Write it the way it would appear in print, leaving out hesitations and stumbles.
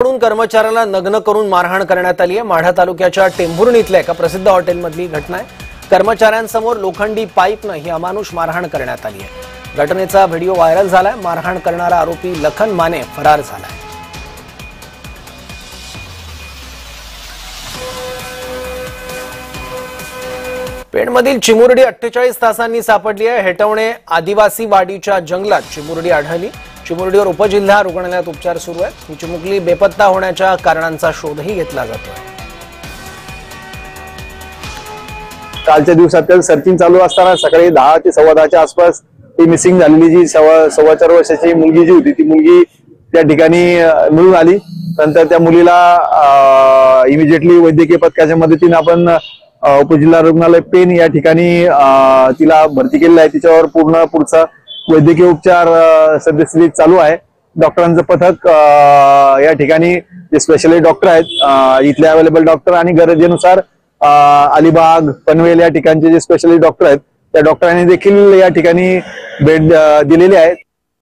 कडून कर्मचाऱ्याला नग्न करून मारहाण करण्यात आली आहे। माढा तालुक्याच्या टेंभुर्णी इथल्या एका प्रसिद्ध हॉटेलमधली घटना आहे। कर्मचाऱ्यांसमोर लोखंडी पाईपनं ही अमानुष मारहाण करण्यात आली आहे। घटनेचा व्हिडिओ व्हायरल झालाय। मारहाण करणारा आरोपी लखन माने फरार झालाय। पेणमधील चिमुरडी 48 तासांनी सापडली आहे। हेटवणे आदिवासी वाडीच्या जंगलात चिमुरडी आढळली। चिमुरडीवर उपजिल्हा रुग्णालयात उपचार सुरू आहेत। ही चिमुकली बेपत्ता होण्याच्या कारणांचा शोधही घेतला जातोय। कालच्या दिवसात सर्चिंग चालू असताना सकाळी 10 ते 10:15च्या आसपास ती मिसिंग झालेली जी 4.25 वर्षाची मुलगी जी होती ती मुलगी त्या ठिकाणी मिळून आली। नंतर त्या मुलीला इमिजिएटली वैद्यकीय पथकाच्या मदतीने आपण उपजिल्हा रुग्णालय पेण या ठिकाणी तिला भरती केलेलं आहे। तिच्यावर पुढचा वैद्यकीय उपचार सध्या चालू आहे। डॉक्टरांचं पथक या ठिकाणी जे स्पेशलिस्ट डॉक्टर आहेत इथले अवेलेबल डॉक्टर आणि गरजेनुसार अलिबाग पनवेल या ठिकाणचे जे स्पेशलिस्ट डॉक्टर आहेत त्या डॉक्टरांनी देखील या ठिकाणी भेट दिलेली आहे।